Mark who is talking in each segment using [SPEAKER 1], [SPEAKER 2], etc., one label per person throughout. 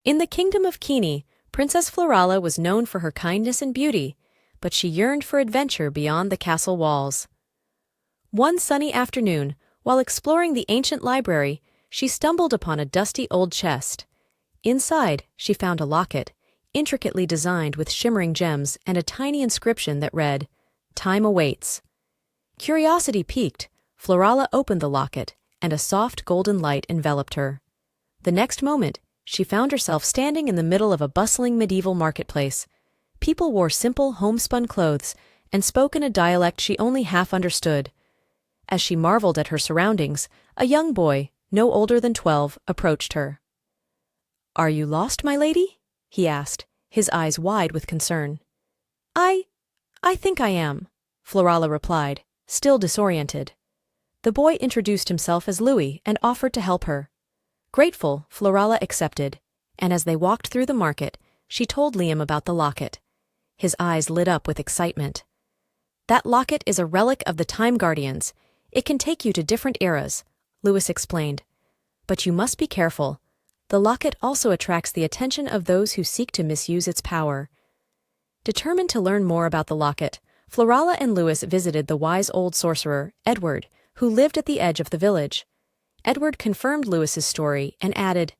[SPEAKER 1] In the kingdom of Kini, Princess Florala was known for her kindness and beauty, but she yearned for adventure beyond the castle walls. One sunny afternoon, while exploring the ancient library, she stumbled upon a dusty old chest. Inside, she found a locket, intricately designed with shimmering gems and a tiny inscription that read, "Time awaits." Curiosity piqued, Florala opened the locket, and a soft golden light enveloped her. The next moment, she found herself standing in the middle of a bustling medieval marketplace. People wore simple homespun clothes and spoke in a dialect she only half understood. As she marveled at her surroundings, a young boy, no older than 12, approached her. "Are you lost, my lady?" he asked, his eyes wide with concern. I think I am," Florala replied, still disoriented. The boy introduced himself as Louis and offered to help her. Grateful, Florala accepted, and as they walked through the market, she told Liam about the locket. His eyes lit up with excitement. "That locket is a relic of the Time Guardians. It can take you to different eras," Louis explained. "But you must be careful. The locket also attracts the attention of those who seek to misuse its power." Determined to learn more about the locket, Florala and Louis visited the wise old sorcerer, Edward, who lived at the edge of the village. Edward confirmed Louis's story and added,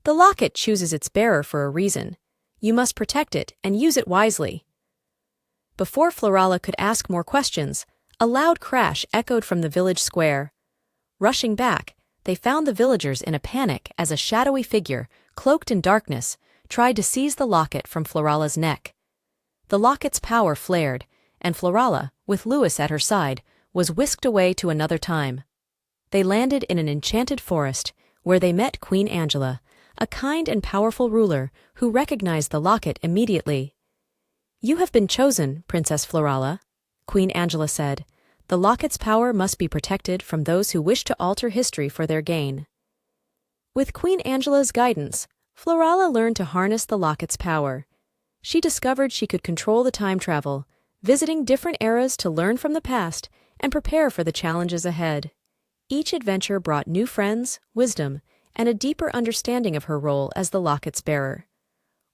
[SPEAKER 1] "The locket chooses its bearer for a reason. You must protect it and use it wisely." Before Florala could ask more questions, a loud crash echoed from the village square. Rushing back, they found the villagers in a panic as a shadowy figure, cloaked in darkness, tried to seize the locket from Florala's neck. The locket's power flared, and Florala, with Louis at her side, was whisked away to another time. They landed in an enchanted forest, where they met Queen Angela, a kind and powerful ruler who recognized the locket immediately. "You have been chosen, Princess Florala," Queen Angela said. "The locket's power must be protected from those who wish to alter history for their gain." With Queen Angela's guidance, Florala learned to harness the locket's power. She discovered she could control the time travel, visiting different eras to learn from the past and prepare for the challenges ahead. Each adventure brought new friends, wisdom, and a deeper understanding of her role as the locket's bearer.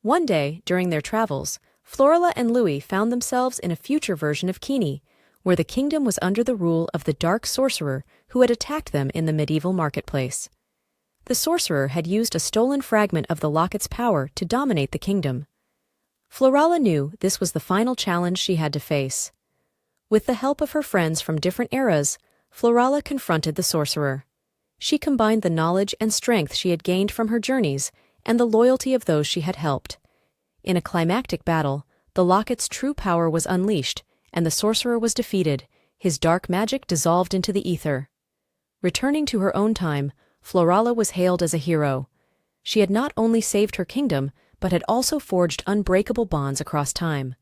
[SPEAKER 1] One day, during their travels, Florala and Louis found themselves in a future version of Kini, where the kingdom was under the rule of the dark sorcerer who had attacked them in the medieval marketplace. The sorcerer had used a stolen fragment of the locket's power to dominate the kingdom. Florala knew this was the final challenge she had to face. With the help of her friends from different eras, Florala confronted the sorcerer. She combined the knowledge and strength she had gained from her journeys and the loyalty of those she had helped. In a climactic battle, the locket's true power was unleashed, and the sorcerer was defeated, his dark magic dissolved into the ether. Returning to her own time, Florala was hailed as a hero. She had not only saved her kingdom, but had also forged unbreakable bonds across time.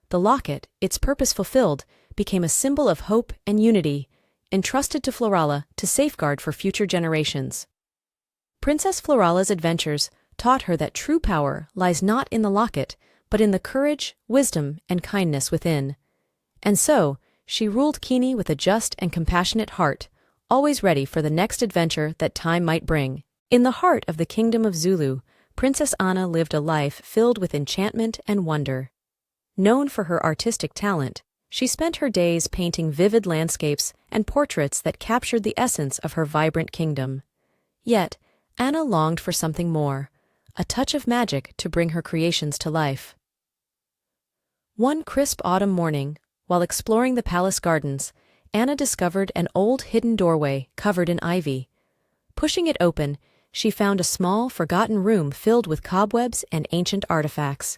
[SPEAKER 1] The locket, its purpose fulfilled, became a symbol of hope and unity, entrusted to Florala to safeguard for future generations. Princess Florala's adventures taught her that true power lies not in the locket, but in the courage, wisdom, and kindness within. And so, she ruled Kini with a just and compassionate heart, always ready for the next adventure that time might bring. In the heart of the kingdom of Zulu, Princess Anna lived a life filled with enchantment and wonder. Known for her artistic talent, she spent her days painting vivid landscapes and portraits that captured the essence of her vibrant kingdom. Yet, Anna longed for something more, a touch of magic to bring her creations to life. One crisp autumn morning, while exploring the palace gardens, Anna discovered an old hidden doorway covered in ivy. Pushing it open, she found a small, forgotten room filled with cobwebs and ancient artifacts.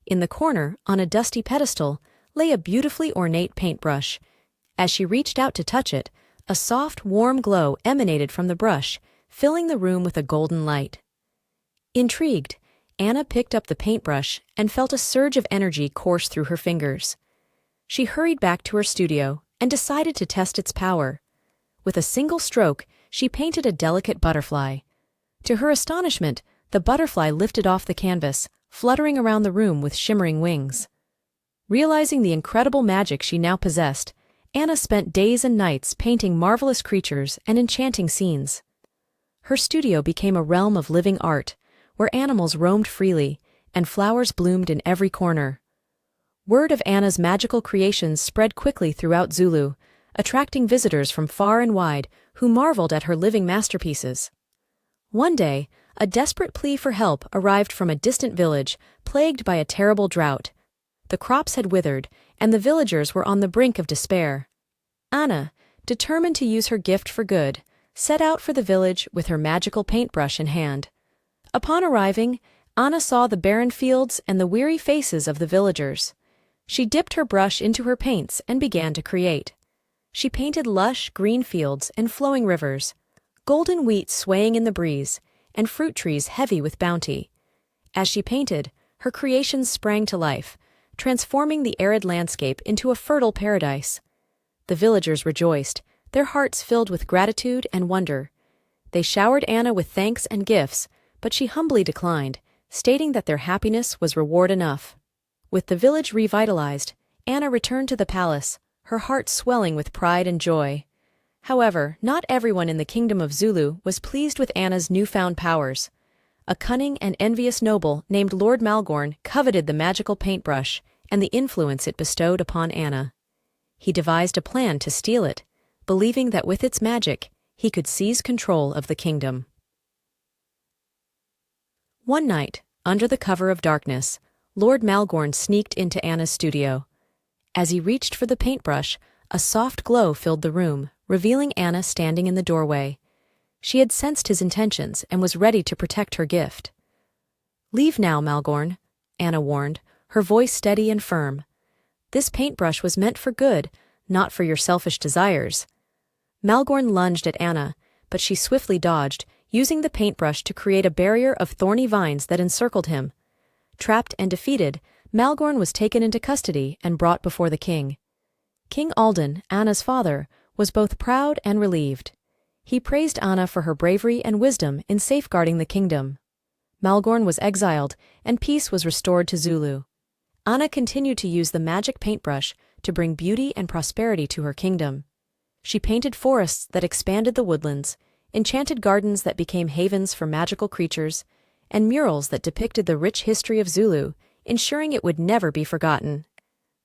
[SPEAKER 1] In the corner, on a dusty pedestal, lay a beautifully ornate paintbrush. As she reached out to touch it, a soft, warm glow emanated from the brush, filling the room with a golden light. Intrigued, Anna picked up the paintbrush and felt a surge of energy course through her fingers. She hurried back to her studio and decided to test its power. With a single stroke, she painted a delicate butterfly. To her astonishment, the butterfly lifted off the canvas, fluttering around the room with shimmering wings. Realizing the incredible magic she now possessed, Anna spent days and nights painting marvelous creatures and enchanting scenes. Her studio became a realm of living art, where animals roamed freely and flowers bloomed in every corner. Word of Anna's magical creations spread quickly throughout Zulu, attracting visitors from far and wide who marveled at her living masterpieces. One day, a desperate plea for help arrived from a distant village plagued by a terrible drought. The crops had withered, and the villagers were on the brink of despair. Anna, determined to use her gift for good, set out for the village with her magical paintbrush in hand. Upon arriving, Anna saw the barren fields and the weary faces of the villagers. She dipped her brush into her paints and began to create. She painted lush, green fields and flowing rivers, golden wheat swaying in the breeze, and fruit trees heavy with bounty. As she painted, her creations sprang to life, transforming the arid landscape into a fertile paradise. The villagers rejoiced, their hearts filled with gratitude and wonder. They showered Anna with thanks and gifts, but she humbly declined, stating that their happiness was reward enough. With the village revitalized, Anna returned to the palace, her heart swelling with pride and joy. However, not everyone in the kingdom of Zulu was pleased with Anna's newfound powers. A cunning and envious noble named Lord Malgorn coveted the magical paintbrush and the influence it bestowed upon Anna. He devised a plan to steal it, believing that with its magic, he could seize control of the kingdom. One night, under the cover of darkness, Lord Malgorn sneaked into Anna's studio. As he reached for the paintbrush, a soft glow filled the room, revealing Anna standing in the doorway. She had sensed his intentions and was ready to protect her gift. "Leave now, Malgorn," Anna warned, her voice steady and firm. "This paintbrush was meant for good, not for your selfish desires." Malgorn lunged at Anna, but she swiftly dodged, using the paintbrush to create a barrier of thorny vines that encircled him. Trapped and defeated, Malgorn was taken into custody and brought before the king. King Alden, Anna's father, was both proud and relieved. He praised Anna for her bravery and wisdom in safeguarding the kingdom. Malgorn was exiled, and peace was restored to Zulu. Anna continued to use the magic paintbrush to bring beauty and prosperity to her kingdom. She painted forests that expanded the woodlands, enchanted gardens that became havens for magical creatures, and murals that depicted the rich history of Zulu, ensuring it would never be forgotten.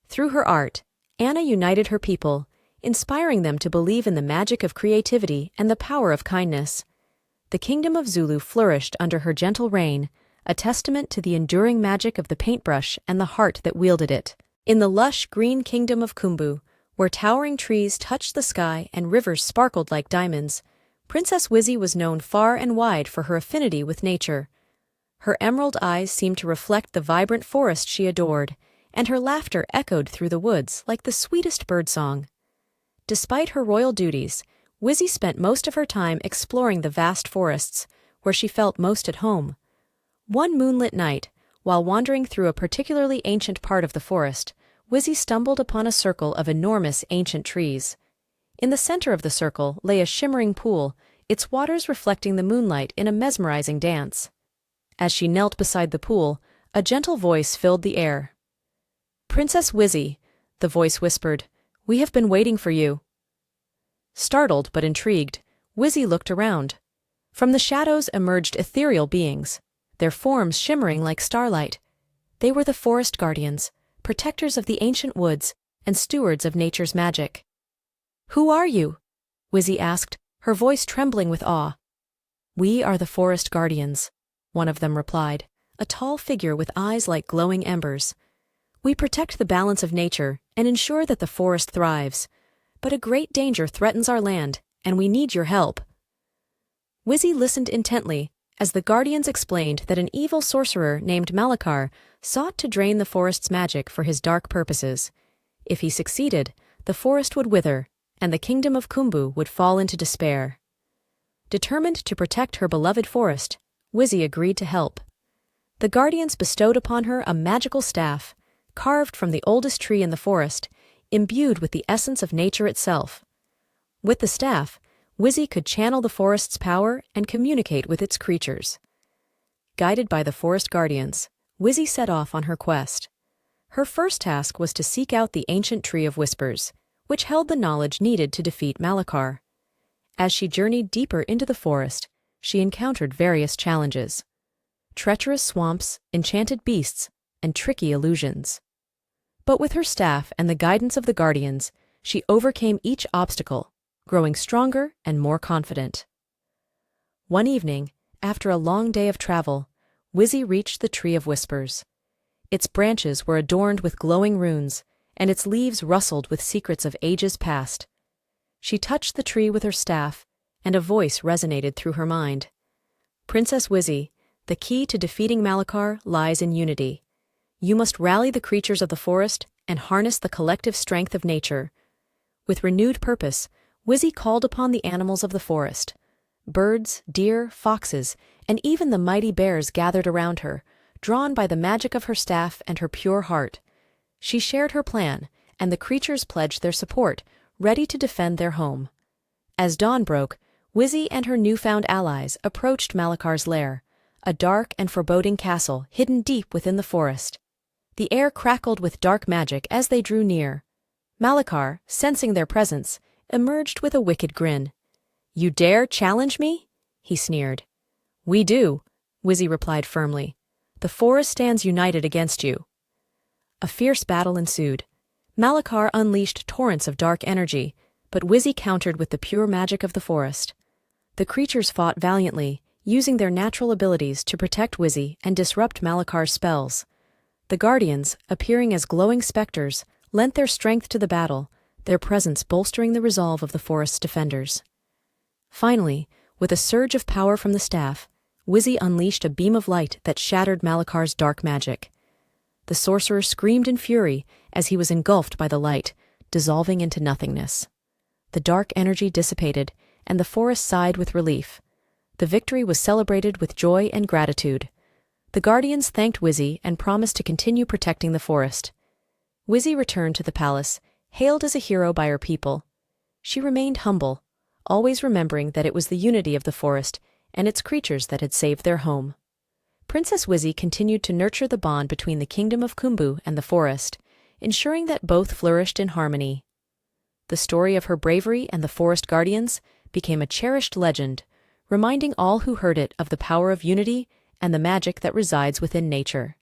[SPEAKER 1] Through her art, Anna united her people, inspiring them to believe in the magic of creativity and the power of kindness. The kingdom of Zulu flourished under her gentle reign, a testament to the enduring magic of the paintbrush and the heart that wielded it. In the lush green kingdom of Kumbu, where towering trees touched the sky and rivers sparkled like diamonds, Princess Wizzy was known far and wide for her affinity with nature. Her emerald eyes seemed to reflect the vibrant forest she adored, and her laughter echoed through the woods like the sweetest birdsong. Despite her royal duties, Wizzy spent most of her time exploring the vast forests, where she felt most at home. One moonlit night, while wandering through a particularly ancient part of the forest, Wizzy stumbled upon a circle of enormous ancient trees. In the center of the circle lay a shimmering pool, its waters reflecting the moonlight in a mesmerizing dance. As she knelt beside the pool, a gentle voice filled the air. "Princess Wizzy," the voice whispered, "we have been waiting for you." Startled but intrigued, Wizzy looked around. From the shadows emerged ethereal beings, their forms shimmering like starlight. They were the forest guardians, protectors of the ancient woods and stewards of nature's magic. "Who are you?" Wizzy asked, her voice trembling with awe. "We are the forest guardians," one of them replied, a tall figure with eyes like glowing embers. "We protect the balance of nature and ensure that the forest thrives. But a great danger threatens our land, and we need your help." Wizzy listened intently as the guardians explained that an evil sorcerer named Malakar sought to drain the forest's magic for his dark purposes. If he succeeded, the forest would wither, and the kingdom of Kumbu would fall into despair. Determined to protect her beloved forest, Wizzy agreed to help. The guardians bestowed upon her a magical staff, carved from the oldest tree in the forest, imbued with the essence of nature itself. With the staff, Wizzy could channel the forest's power and communicate with its creatures. Guided by the forest guardians, Wizzy set off on her quest. Her first task was to seek out the ancient Tree of Whispers, which held the knowledge needed to defeat Malakar. As she journeyed deeper into the forest, she encountered various challenges. treacherous swamps, enchanted beasts, and tricky illusions. But with her staff and the guidance of the guardians, she overcame each obstacle, growing stronger and more confident. One evening, after a long day of travel, Wizzy reached the Tree of Whispers. Its branches were adorned with glowing runes, and its leaves rustled with secrets of ages past. She touched the tree with her staff, and a voice resonated through her mind. "Princess Wizzy, the key to defeating Malachar lies in unity. You must rally the creatures of the forest and harness the collective strength of nature." With renewed purpose, Wizzy called upon the animals of the forest. Birds, deer, foxes, and even the mighty bears gathered around her, drawn by the magic of her staff and her pure heart. She shared her plan, and the creatures pledged their support, ready to defend their home. As dawn broke, Wizzy and her newfound allies approached Malachar's lair, a dark and foreboding castle hidden deep within the forest. The air crackled with dark magic as they drew near. Malachar, sensing their presence, emerged with a wicked grin. "You dare challenge me?" he sneered. "We do," Wizzy replied firmly. "The forest stands united against you." A fierce battle ensued. Malachar unleashed torrents of dark energy, but Wizzy countered with the pure magic of the forest. The creatures fought valiantly, using their natural abilities to protect Wizzy and disrupt Malachar's spells. The guardians, appearing as glowing specters, lent their strength to the battle, their presence bolstering the resolve of the forest's defenders. Finally, with a surge of power from the staff, Wizzy unleashed a beam of light that shattered Malachar's dark magic. The sorcerer screamed in fury as he was engulfed by the light, dissolving into nothingness. The dark energy dissipated, and the forest sighed with relief. The victory was celebrated with joy and gratitude. The guardians thanked Wizzy and promised to continue protecting the forest. Wizzy returned to the palace, hailed as a hero by her people. She remained humble, always remembering that it was the unity of the forest and its creatures that had saved their home. Princess Wizzy continued to nurture the bond between the kingdom of Kumbu and the forest, ensuring that both flourished in harmony. The story of her bravery and the forest guardians became a cherished legend, reminding all who heard it of the power of unity and the magic that resides within nature.